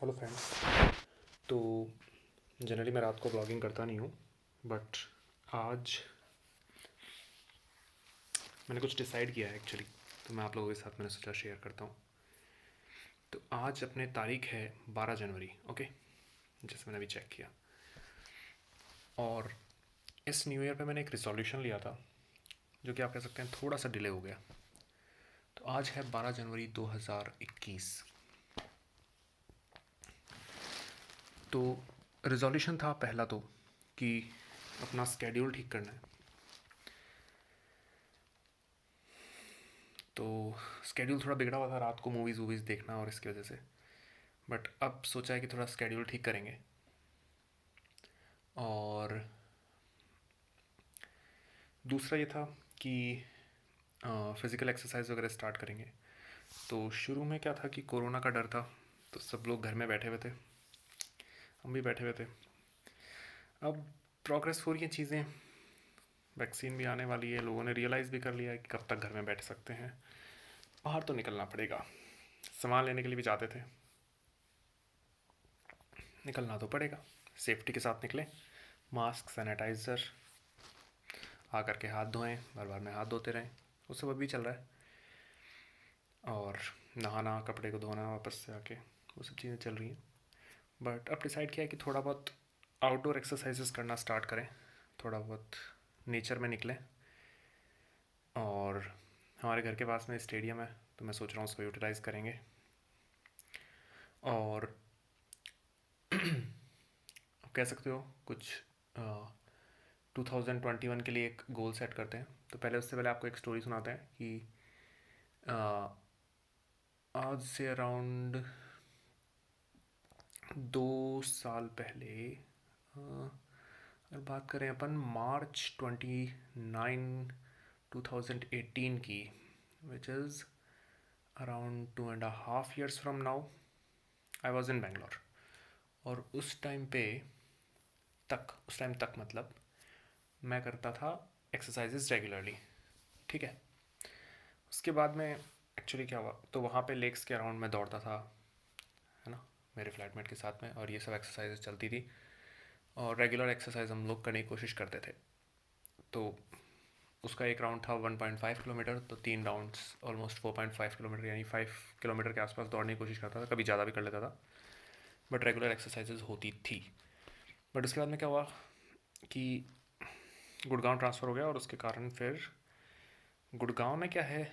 Hello friends. तो generally मैं रात को ब्लॉगिंग करता नहीं हूँ, बट आज मैंने कुछ डिसाइड किया है एक्चुअली। तो मैं आप लोगों के साथ मैंने सोचा शेयर करता हूँ। तो आज अपने तारीख है 12 जनवरी, ओके, जैसे मैंने अभी चेक किया। और इस न्यू ईयर पे मैंने एक रिजोल्यूशन लिया था, जो कि आप कह सकते हैं थोड़ा सा डिले हो गया। तो आज है 12 जनवरी 2021। तो रिजोल्यूशन था पहला तो कि अपना स्केड्यूल ठीक करना है। तो स्केड्यूल थोड़ा बिगड़ा हुआ था, रात को मूवीज़ वूवीज़ देखना और इसकी वजह से। बट अब सोचा है कि थोड़ा स्केड्यूल ठीक करेंगे और दूसरा ये था कि फ़िज़िकल एक्सरसाइज वगैरह स्टार्ट करेंगे। तो शुरू में क्या था कि कोरोना का डर था, तो सब लोग घर में बैठे हुए थे, हम भी बैठे हुए थे। अब प्रोग्रेस हो रही हैं चीज़ें, वैक्सीन भी आने वाली है, लोगों ने रियलाइज़ भी कर लिया है कि कब तक घर में बैठ सकते हैं, बाहर तो निकलना पड़ेगा। सामान लेने के लिए भी जाते थे, निकलना तो पड़ेगा, सेफ्टी के साथ निकलें, मास्क सैनिटाइज़र, आकर के हाथ धोएं, बार बार में हाथ धोते रहें, वो सब अभी चल रहा है। और नहाना, कपड़े को धोना वापस से आके, वो सब चीज़ें चल रही हैं। बट अब डिसाइड किया है कि थोड़ा बहुत आउटडोर एक्सरसाइजेस करना स्टार्ट करें, थोड़ा बहुत नेचर में निकलें। और हमारे घर के पास में स्टेडियम है, तो मैं सोच रहा हूँ उसको यूटिलाइज़ करेंगे। और आप कह सकते हो कुछ 2021 के लिए एक गोल सेट करते हैं। तो पहले उससे पहले आपको एक स्टोरी सुनाते हैं कि अ, आज से अराउंड 2 साल पहले, अगर बात करें अपन March 29, 2018 की, which is around 2.5 years from now, I was in Bangalore. और उस टाइम तक मतलब मैं करता था एक्सरसाइजेस रेगुलरली, ठीक है। उसके बाद में एक्चुअली क्या हुआ, तो वहाँ पे लेक्स के अराउंड मैं दौड़ता था, है ना, मेरे फ्लैटमेट के साथ में, और ये सब एक्सरसाइजेस चलती थी। और रेगुलर एक्सरसाइज हम लोग करने की कोशिश करते थे। तो उसका एक राउंड था 1.5 किलोमीटर, तो 3 राउंड्स ऑलमोस्ट 4.5 किलोमीटर, यानी 5 किलोमीटर के आसपास दौड़ने की कोशिश करता था, कभी ज़्यादा भी कर लेता था, बट रेगुलर एक्सरसाइजेज होती थी। बट उसके बाद में क्या हुआ कि गुड़गांव ट्रांसफ़र हो गया, और उसके कारण फिर गुड़गांव में क्या है,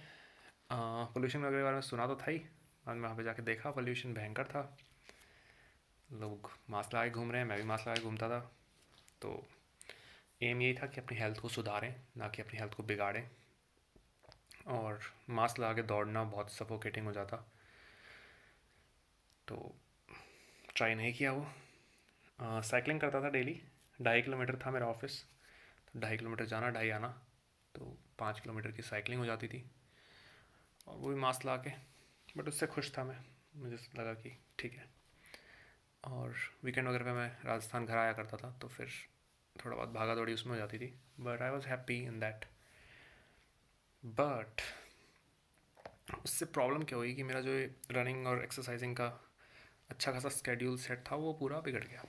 पोल्यूशन वगैरह के बारे में सुना तो था ही। बाद में वहाँ पे जाके देखा, पोल्यूशन भयंकर था, लोग मास्क लगाए घूम रहे हैं, मैं भी मास्क लगाए घूमता था। तो एम यही था कि अपनी हेल्थ को सुधारें, ना कि अपनी हेल्थ को बिगाड़ें। और मास्क लगा के दौड़ना बहुत सफोकेटिंग हो जाता, तो ट्राई नहीं किया वो। साइकिलिंग करता था डेली, 2.5 किलोमीटर था मेरा ऑफिस, तो 2.5 किलोमीटर जाना, 2.5 आना, तो 5 किलोमीटर की साइकिलिंग हो जाती थी, और वो भी मास्क ला के। बट उससे खुश था मैं, मुझे लगा कि ठीक है। और वीकेंड वगैरह पे मैं राजस्थान घर आया करता था, तो फिर थोड़ा बहुत भागा दौड़ी उसमें हो जाती थी, but I was happy in that. But उससे प्रॉब्लम क्या हुई कि मेरा जो रनिंग और एक्सरसाइजिंग का अच्छा खासा स्केड्यूल सेट था, वो पूरा बिगड़ गया।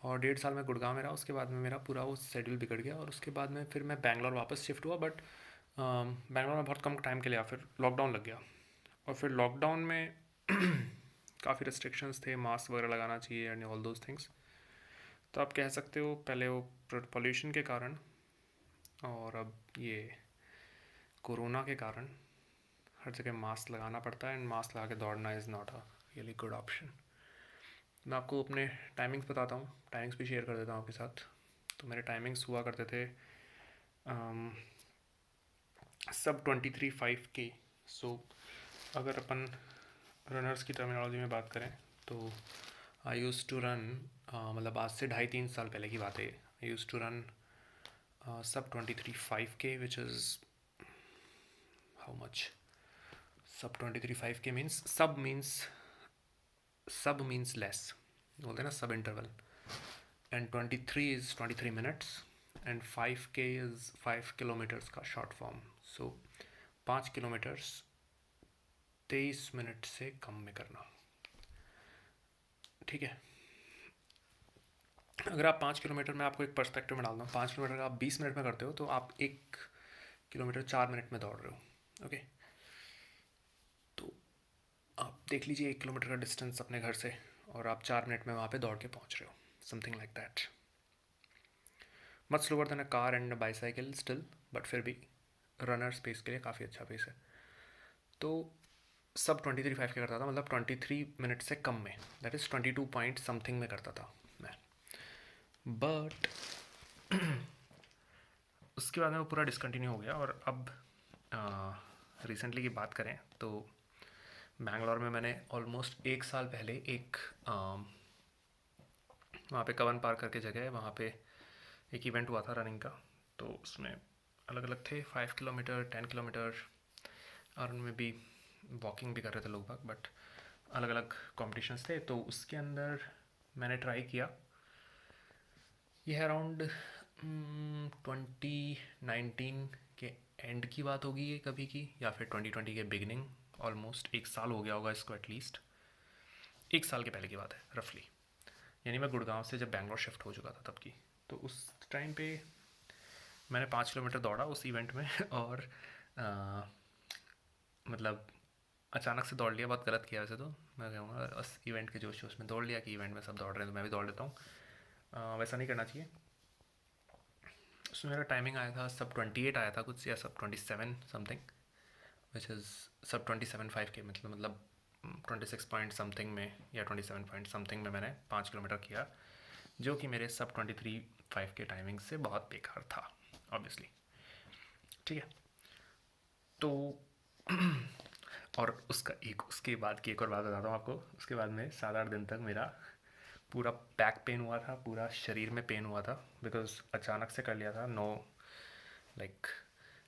और 1.5 साल में गुड़गांव में रहा, उसके बाद में मेरा पूरा वो शेड्यूल बिगड़ गया, और उसके बाद में फिर मैं बैंगलोर वापस शिफ्ट हुआ। बट बैंगलोर में बहुत कम टाइम के लिए आया, फिर लॉकडाउन लग गया। और फिर लॉकडाउन में काफ़ी रिस्ट्रिक्शंस थे, मास्क वगैरह लगाना चाहिए एंड ऑल दोज थिंग्स। तो आप कह सकते हो पहले वो पोल्यूशन के कारण, और अब ये कोरोना के कारण हर जगह मास्क लगाना पड़ता है, एंड मास्क लगा के दौड़ना is not a really good option. मैं आपको अपने टाइमिंग्स बताता हूँ, टाइमिंग्स भी शेयर कर देता हूँ आपके साथ। तो मेरे टाइमिंग्स हुआ करते थे सब 23:05 के। सो अगर अपन रनर्स की टर्मिनोलॉजी में बात करें, तो आई यूज़ टू रन, मतलब आज से 2.5-3 साल पहले की बात है, आई यूज़ टू रन सब 23:05 के, विच इज़ हाउ मच, सब 23:05 के मीन्स लेस, बोलते हैं ना, सब interval. And 23 is 23 minutes, and 5K is 5 kilometres का शॉर्ट फॉर्म। सो 5 किलोमीटर्स 23 मिनट से कम में करना। ठीक है। अगर आप 5 किलोमीटर में, आपको एक पर्सपेक्टिव में डालना, 5 किलोमीटर का आप 20 मिनट में करते हो तो आप 1 किलोमीटर 4 मिनट में दौड़ रहे हो। ओके, तो आप देख लीजिए 1 किलोमीटर का डिस्टेंस अपने घर से, और आप 4 मिनट में वहाँ पे दौड़ के पहुँच रहे हो, something like that. Much slower then a car and bicycle still, but फिर भी रनर स्पेस के लिए काफ़ी अच्छा पेस है। तो सब 23:05 के करता था, मतलब 23 मिनट से कम में, दैट इज़ 22 पॉइंट समथिंग में करता था मैं। बट उसके बाद में वो पूरा डिसकंटिन्यू हो गया, और अब रिसेंटली की बात करें तो बैंगलोर में मैंने ऑलमोस्ट 1 साल पहले एक वहाँ पे कवन पार्क करके जगह है, वहाँ पे एक इवेंट हुआ था रनिंग का। तो उसमें अलग अलग थे, 5 किलोमीटर, 10 किलोमीटर, और उनमें भी वॉकिंग भी कर रहे थे लोग बाग, बट अलग अलग कॉम्पिटिशन्स थे। तो उसके अंदर मैंने ट्राई किया, ये है अराउंड 2019 के एंड की बात होगी ये कभी की, या फिर 2020 के बिगिनिंग। ऑलमोस्ट 1 साल हो गया होगा इसको, एटलीस्ट 1 साल के पहले की बात है रफली। यानी मैं गुड़गांव से जब बैंगलोर शिफ्ट हो चुका था तब की। तो उस टाइम पे मैंने 5 किलोमीटर दौड़ा उस इवेंट में और मतलब अचानक से दौड़ लिया, बहुत गलत किया वैसे तो, मैं कहूँगा उस इवेंट के जोश जोश में दौड़ लिया कि इवेंट में सब दौड़ रहे हैं तो मैं भी दौड़ लेता हूँ। वैसा नहीं करना चाहिए। उसमें मेरा टाइमिंग आया था सब 28 आया था कुछ, या सब 27 समथिंग, विच इज़ सब 27:05 के, मतलब 26 पॉइंट समथिंग में या 27 पॉइंट समथिंग में मैंने 5 किलोमीटर किया, जो कि मेरे सब 23:05 के टाइमिंग से बहुत बेकार था ऑब्वियसली। ठीक है, तो और उसके बाद की एक और बात बताता हूँ आपको। उसके बाद में 7-8 दिन तक मेरा पूरा बैक पेन हुआ था, पूरा शरीर में पेन हुआ था, बिकॉज अचानक से कर लिया था। नो लाइक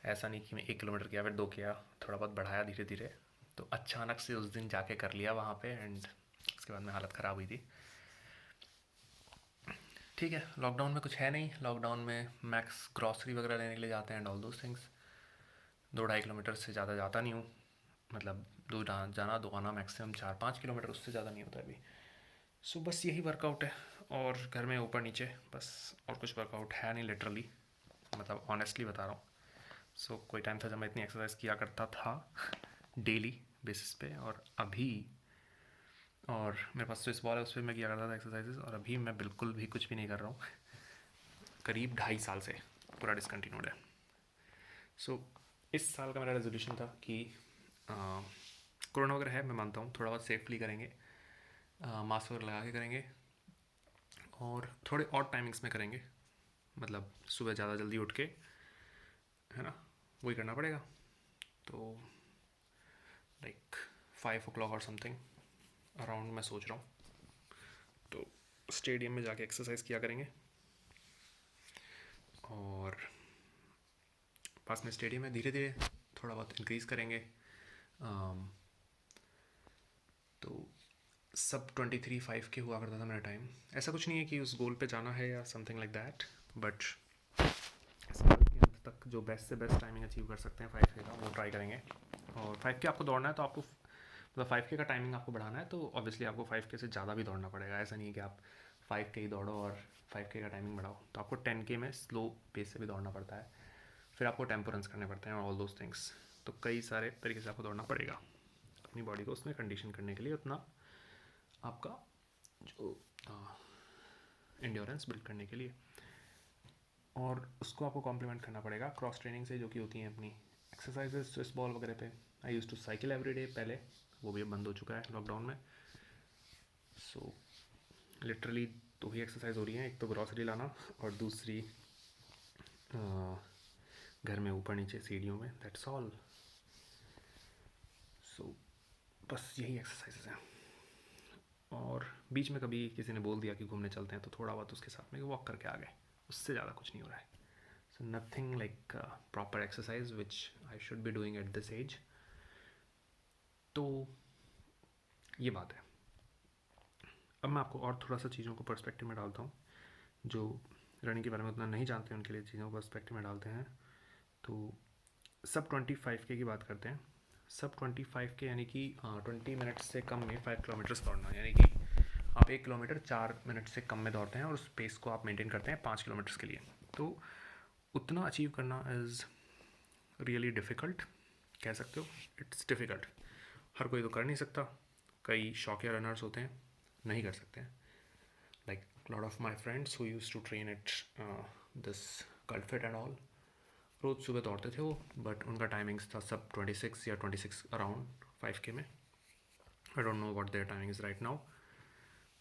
ऐसा नहीं कि मैं 1 किलोमीटर किया फिर 2 किया, थोड़ा बहुत बढ़ाया धीरे धीरे। तो अचानक से उस दिन जाके कर लिया वहाँ पे, एंड उसके बाद में हालत ख़राब हुई थी। ठीक है, लॉकडाउन में कुछ है नहीं। लॉकडाउन में मैक्स ग्रॉसरी वगैरह लेने के लिए जाते हैं and all those things. 2-2.5 kilometre से ज़्यादा जाता नहीं हूँ, मतलब दूर जाना दो आना मैक्सिमम 4-5 किलोमीटर, उससे ज़्यादा नहीं होता अभी। सो बस यही वर्कआउट है, और घर में ऊपर नीचे बस, और कुछ वर्कआउट है नहीं लिटरली, मतलब ऑनेस्टली बता रहा हूँ। सो कोई टाइम था जब मैं इतनी एक्सरसाइज किया करता था डेली बेसिस पे, और मेरे पास स्विस बॉल है, उस पर मैं किया करता था एक्सरसाइजेज, और अभी मैं बिल्कुल भी कुछ भी नहीं कर रहा हूँ, करीब 2.5 साल से पूरा डिसकंटिन्यूड है। सो इस साल का मेरा रेजोल्यूशन था कि कोरोना वगैरह है, मैं मानता हूँ, थोड़ा बहुत सेफली करेंगे, मास्क वगैरह लगा के करेंगे, और थोड़े और टाइमिंग्स में करेंगे, मतलब सुबह ज़्यादा जल्दी उठ के, है ना, वही करना पड़ेगा। तो लाइक 5 o'clock और समथिंग अराउंड मैं सोच रहा हूँ, तो स्टेडियम में जाके एक्सरसाइज किया करेंगे, और पास में स्टेडियम है, धीरे धीरे थोड़ा बहुत इंक्रीज़ करेंगे। तो सब 23:05 के हुआ करता था मेरा टाइम। ऐसा कुछ नहीं है कि उस गोल पे जाना है या समथिंग लाइक दैट, बट साल के अंत तक जो बेस्ट से बेस्ट टाइमिंग अचीव कर सकते हैं 5K का, वो ट्राई करेंगे। और 5K आपको दौड़ना है तो आपको, मतलब 5K का टाइमिंग आपको बढ़ाना है तो ऑब्वियसली आपको 5K से ज़्यादा भी दौड़ना पड़ेगा। ऐसा नहीं है कि आप 5K ही दौड़ो और 5K का टाइमिंग बढ़ाओ, तो आपको 10K में स्लो पेस से भी दौड़ना पड़ता है, फिर आपको टेम्पो रन्स करने पड़ते हैं, ऑल दोज थिंग्स। तो कई सारे तरीके से आपको दौड़ना पड़ेगा अपनी बॉडी को उसमें कंडीशन करने के लिए, उतना आपका जो एंड्योरेंस बिल्ड करने के लिए, और उसको आपको कॉम्प्लीमेंट करना पड़ेगा क्रॉस ट्रेनिंग से, जो कि होती हैं अपनी एक्सरसाइजेज स्विस बॉल वगैरह पे। I use to cycle every day पहले, वो भी अब बंद हो चुका है लॉकडाउन में। सो लिटरली 2 ही एक्सरसाइज हो रही हैं, एक तो ग्रॉसरी लाना और दूसरी घर में ऊपर नीचे सीढ़ियों में, दैट्स ऑल। सो बस यही एक्सरसाइजेज हैं, और बीच में कभी किसी ने बोल दिया कि घूमने चलते हैं तो थोड़ा बहुत उसके साथ में वॉक करके आ गए, उससे ज़्यादा कुछ नहीं हो रहा है। So nothing like proper exercise which I should be doing at this age. तो ये बात है। अब मैं आपको और थोड़ा सा चीज़ों को पर्सपेक्टिव में डालता हूँ, जो रनिंग के बारे में उतना नहीं जानते हैं उनके लिए चीज़ों को पर्सपेक्टिव में डालते हैं। तो सब 25K की बात करते हैं। सब 25K यानी कि 20 मिनट से कम में 5 किलोमीटर्स दौड़ना, यानी कि आप 1 किलोमीटर 4 मिनट से कम में दौड़ते हैं और उस पेस को आप मेंटेन करते हैं 5 किलोमीटर्स के लिए। तो उतना अचीव करना इज़ रियली डिफ़िकल्ट, कह सकते हो इट्स डिफ़िकल्ट। हर कोई तो कर नहीं सकता, कई शौकिया रनर्स होते हैं नहीं कर सकते हैं। Like lot of my friends who use to train at this cult fit and all, रोज़ सुबह दौड़ते थे वो, बट उनका टाइमिंग्स था सब 26 या 26 अराउंड 5K में। I don't know what their timing is right now,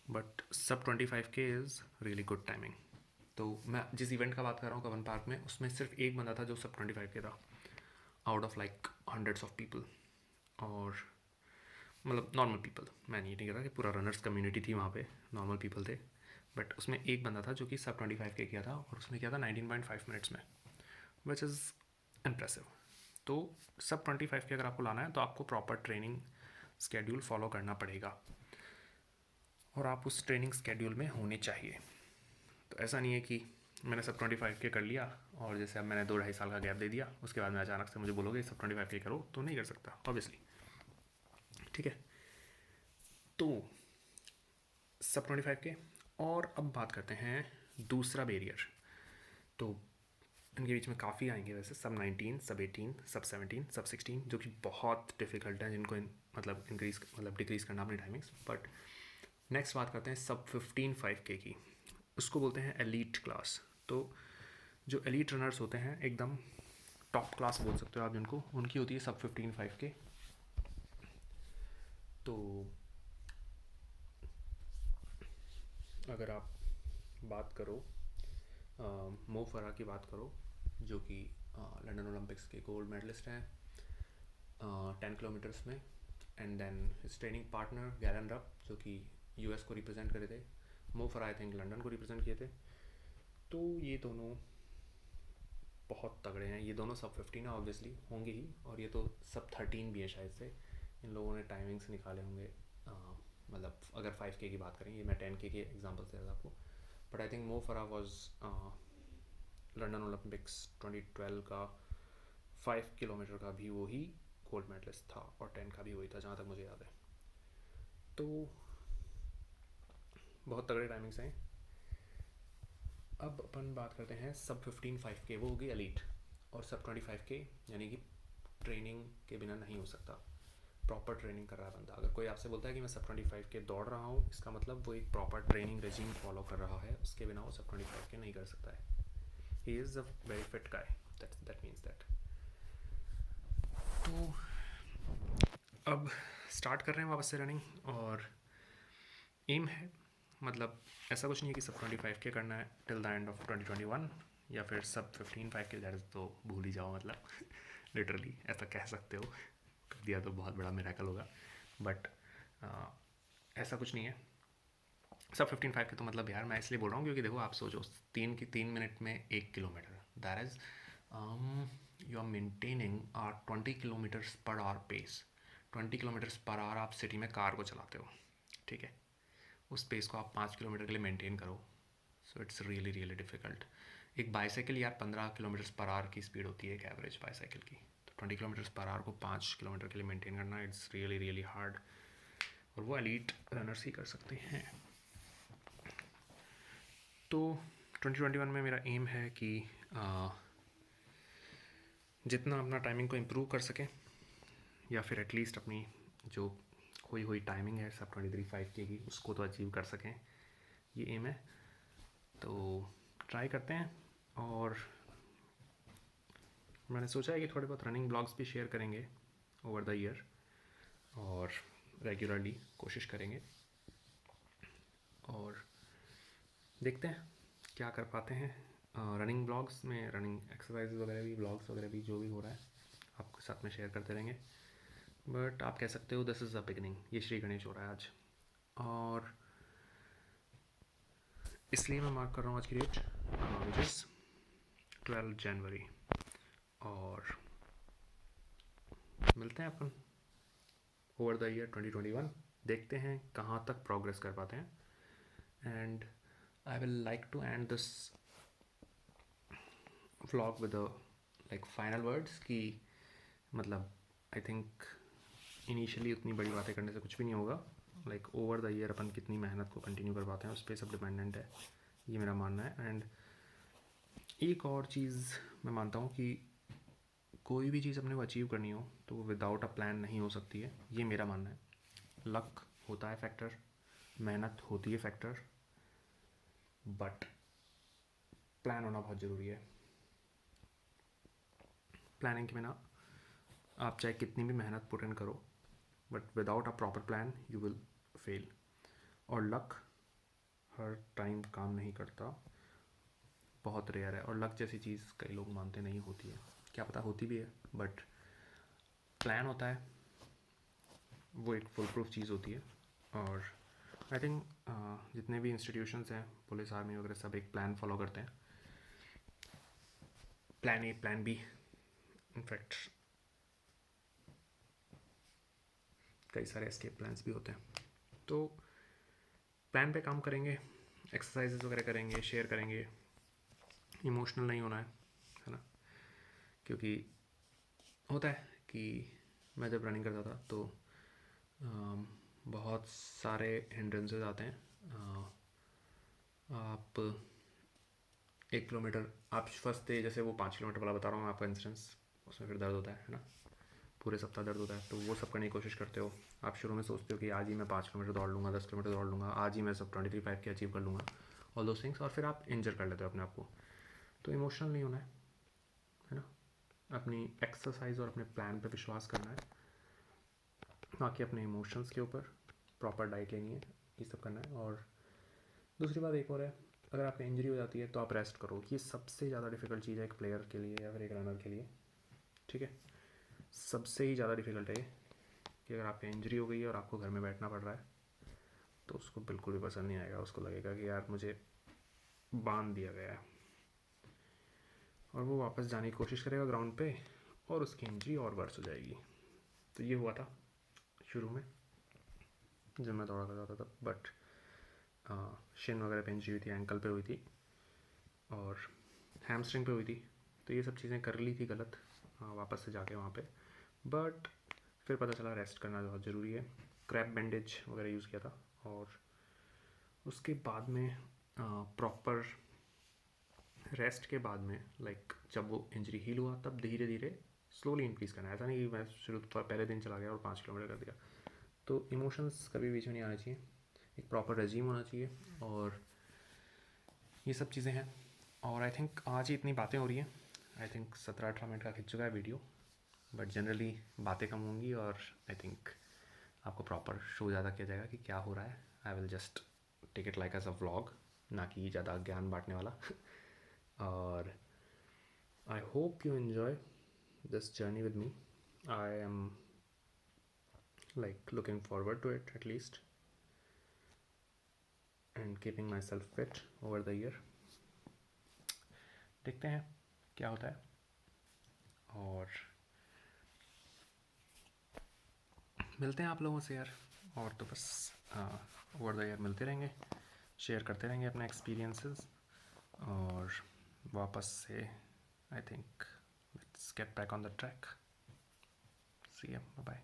but sub 25K is really good timing. तो मैं जिस इवेंट का बात कर रहा हूँ कवन पार्क में, उसमें सिर्फ एक बंदा था जो सब 25K था out of like hundreds of people, और मतलब नॉर्मल पीपल। मैं नहीं कह रहा कि पूरा रनर्स कम्युनिटी थी वहाँ पे, नॉर्मल पीपल थे, बट उसमें एक बंदा था जो कि सब 25K किया था और उसने किया था 19.5 मिनट्स में, विच इज़ इम्प्रेसिव। तो सब 25K अगर आपको लाना है तो आपको प्रॉपर ट्रेनिंग स्केड्यूल फॉलो करना पड़ेगा और आप उस ट्रेनिंग स्केड्यूल में होने चाहिए। तो ऐसा नहीं है कि मैंने सब 25K कर लिया और जैसे अब मैंने 2-2.5 साल का गैप दे दिया, उसके बाद में अचानक से मुझे बोलोगे सब 25K करो, तो नहीं कर सकता ऑब्वियसली। ठीक है, तो सब 25K। और अब बात करते हैं दूसरा बैरियर। तो इनके बीच में काफ़ी आएंगे वैसे, सब 19, सब 18, सब 17, सब 16, जो कि बहुत डिफ़िकल्ट है जिनको मतलब डिक्रीज़ करना अपनी टाइमिंग्स। बट नेक्स्ट बात करते हैं सब 15 5K की। उसको बोलते हैं एलीट क्लास। तो जो एलीट रनर्स होते हैं एकदम टॉप क्लास बोल सकते हो आप जिनको, उनकी होती है सब 15 5K। तो अगर आप बात करो मो फरा की बात करो, जो कि लंदन ओलंपिक्स के गोल्ड मेडलिस्ट हैं 10 किलोमीटर्स में, and then his training partner Galen Rupp जो कि यूएस को रिप्रेजेंट करे थे, Mo Farah I think London को रिप्रेजेंट किए थे। तो ये दोनों बहुत तगड़े हैं, ये दोनों सब 15 ऑब्वियसली होंगे ही, और ये तो सब 13 भी है शायद से। इन लोगों ने टाइमिंग्स निकाले होंगे, मतलब अगर 5K की बात करें, ये मैं 10K के एग्जांपल दे रहा था आपको, बट आई थिंक मो फरा वॉज लंदन ओलंपिक्स 2012 का 5 किलोमीटर का भी वही गोल्ड मेडलिस्ट था और 10 का भी वही था जहाँ तक मुझे याद है। तो बहुत तगड़े टाइमिंग्स हैं। अब अपन बात करते हैं सब 15 5K, वो होगी एलीट, और सब 25K यानी कि ट्रेनिंग के बिना नहीं हो सकता, प्रॉपर ट्रेनिंग कर रहा है बंदा। अगर कोई आपसे बोलता है कि मैं सब 25K दौड़ रहा हूँ, इसका मतलब वो एक प्रॉपर ट्रेनिंग रेजिम फॉलो कर रहा है, उसके बिना वो सब 25K नहीं कर सकता है। He is a very fit guy, that means that. तो अब स्टार्ट कर रहे हैं वापस से रनिंग, और एम है, मतलब ऐसा कुछ नहीं है कि सब 25K करना है टिल द एंड ऑफ 2021 या फिर सब 15 5K, दैट इज़ तो भूल ही जाओ, मतलब लिटरली ऐसा कह सकते हो, कर दिया तो बहुत बड़ा मिरेकल होगा, बट ऐसा कुछ नहीं है। सब 15 5K तो मतलब यार मैं इसलिए बोल रहा हूँ क्योंकि देखो आप सोचो 3 मिनट में 1 kilometer, that is you are maintaining 20 kilometers per hour pace. 20 kilometers per hour आप सिटी में कार को चलाते हो, ठीक है, उस पेस को आप 5 किलोमीटर के लिए मेंटेन करो, so it's really really difficult. एक बाईसाइकिल यार 15 किलोमीटर्स पर आवर की स्पीड होती है एक एवरेज बाईसाइकिल की, तो 20 किलोमीटर्स पर आवर को 5 किलोमीटर के लिए मेंटेन करना इट्स रियली रियली हार्ड, और वो एलीट रनर्स ही कर सकते हैं। तो 2021 में मेरा एम है कि जितना अपना टाइमिंग को इम्प्रूव कर सकें, या फिर एटलीस्ट अपनी जो खोई हुई टाइमिंग है सब 23 5K की, उसको तो अचीव कर सकें, ये एम है। तो ट्राई करते हैं, और मैंने सोचा है कि थोड़े बहुत रनिंग ब्लॉग्स भी शेयर करेंगे ओवर द ईयर, और रेगुलरली कोशिश करेंगे, और देखते हैं क्या कर पाते हैं। रनिंग ब्लॉग्स में रनिंग एक्सरसाइज वगैरह भी, ब्लॉग्स वगैरह भी, जो भी हो रहा है आपके साथ में शेयर करते रहेंगे। बट आप कह सकते हो दिस इज़ अ बिगनिंग, ये श्री गणेश हो रहा है आज, और इसलिए मैं मार्क कर रहा हूँ आज की डेट विच इज़ 12 जनवरी, और मिलते हैं अपन ओवर द ईयर 2021, देखते हैं कहाँ तक प्रोग्रेस कर पाते हैं। And I will like to end this vlog with like final words कि मतलब आई थिंक इनिशियली उतनी बड़ी बातें करने से कुछ भी नहीं होगा, लाइक ओवर द ईयर अपन कितनी मेहनत को कंटिन्यू कर पाते हैं उस पर सब डिपेंडेंट है, ये मेरा मानना है। एंड एक और चीज़ मैं मानता हूँ कि कोई भी चीज़ अपने को अचीव करनी हो तो वो विदाउट अ प्लान नहीं हो सकती है, ये मेरा मानना है। लक होता है फैक्टर, मेहनत होती है फैक्टर, बट प्लान होना बहुत ज़रूरी है। प्लानिंग के बिना आप चाहे कितनी भी मेहनत पुट इन करो, but without a proper plan you will fail. और लक हर टाइम काम नहीं करता, बहुत रेयर है। और लक जैसी चीज़ कई लोग मानते नहीं होती है, क्या पता होती भी है, बट प्लान होता है, वो एक फुल प्रूफ चीज़ होती है। और आई थिंक जितने भी इंस्टीट्यूशंस हैं, पुलिस आर्मी वगैरह, सब एक प्लान फॉलो करते हैं, plan A plan B, in fact कई सारे एस्केप प्लान्स भी होते हैं। तो प्लान पे काम करेंगे, एक्सरसाइजेस वगैरह करेंगे, शेयर करेंगे, इमोशनल नहीं होना है ना। क्योंकि होता है कि मैं जब रनिंग करता था तो बहुत सारे हिंड्रेंसेस आते हैं। आप 1 किलोमीटर आप फंसते, जैसे वो 5 किलोमीटर वाला बता रहा हूँ आपका इंसिडेंस, उसमें फिर दर्द होता है ना, पूरे सप्ताह दर्द होता है। तो वो सब करने की कोशिश करते हो, आप शुरू में सोचते हो कि आज ही मैं 5 किलोमीटर दौड़ लूँगा, 10 किलोमीटर दौड़ लूँगा, आज ही मैं सब 23 के अचीव कर लूँगा, ऑल दो थिंग्स, और फिर आप इंजर कर लेते हो अपने आप को। तो इमोशनल नहीं होना है ना, अपनी एक्सरसाइज और अपने प्लान पे विश्वास करना है, ना कि अपने इमोशंस के ऊपर। प्रॉपर डाइट लेनी है, ये सब करना है। और दूसरी बात एक और है, अगर आपको इंजरी हो जाती है तो आप रेस्ट करो। ये सबसे ज़्यादा डिफ़िकल्ट चीज़ है एक प्लेयर के लिए या फिर एक रनर के लिए, ठीक है। सबसे ही ज़्यादा डिफ़िकल्ट है कि अगर आपकी इंजरी हो गई है और आपको घर में बैठना पड़ रहा है तो उसको बिल्कुल भी पसंद नहीं आएगा। उसको लगेगा कि यार मुझे बांध दिया गया है, और वो वापस जाने की कोशिश करेगा ग्राउंड पे और उसकी इंजरी और वर्स हो जाएगी। तो ये हुआ था शुरू में जब मैं दौड़ा करता था तब, बट शिन वगैरह पे इंजरी हुई थी, एंकल पे हुई थी और हैमस्ट्रिंग पे हुई थी। तो ये सब चीज़ें कर ली थी गलत वापस से जाके वहाँ पे, बट फिर पता चला रेस्ट करना बहुत ज़रूरी है। क्रैप बैंडेज वगैरह यूज़ किया था, और उसके बाद में प्रॉपर रेस्ट के बाद में, लाइक जब वो इंजरी हील हुआ तब धीरे धीरे स्लोली इंक्रीज़ करना है। ऐसा नहीं कि मैं शुरू पहले दिन चला गया और 5 किलोमीटर कर दिया। तो इमोशंस कभी बीच में नहीं आना चाहिए, एक प्रॉपर रेजीम होना चाहिए, और ये सब चीज़ें हैं। और आई थिंक आज ही इतनी बातें हो रही हैं, आई थिंक 17-18 मिनट का खिंच चुका है वीडियो, बट जनरली बातें कम होंगी और आई थिंक आपको प्रॉपर शो ज़्यादा किया जाएगा कि क्या हो रहा है। I will just take it like as a vlog, ना कि ज़्यादा ज्ञान बांटने वाला। और I hope you enjoy this journey with me. I am like looking forward to it at least, and keeping myself fit over the year. देखते हैं क्या होता है, और मिलते हैं आप लोगों से यार। और तो बस ओवर द ईयर मिलते रहेंगे, शेयर करते रहेंगे अपने एक्सपीरियंसेस, और वापस से I think let's get back on the track. See you, bye bye.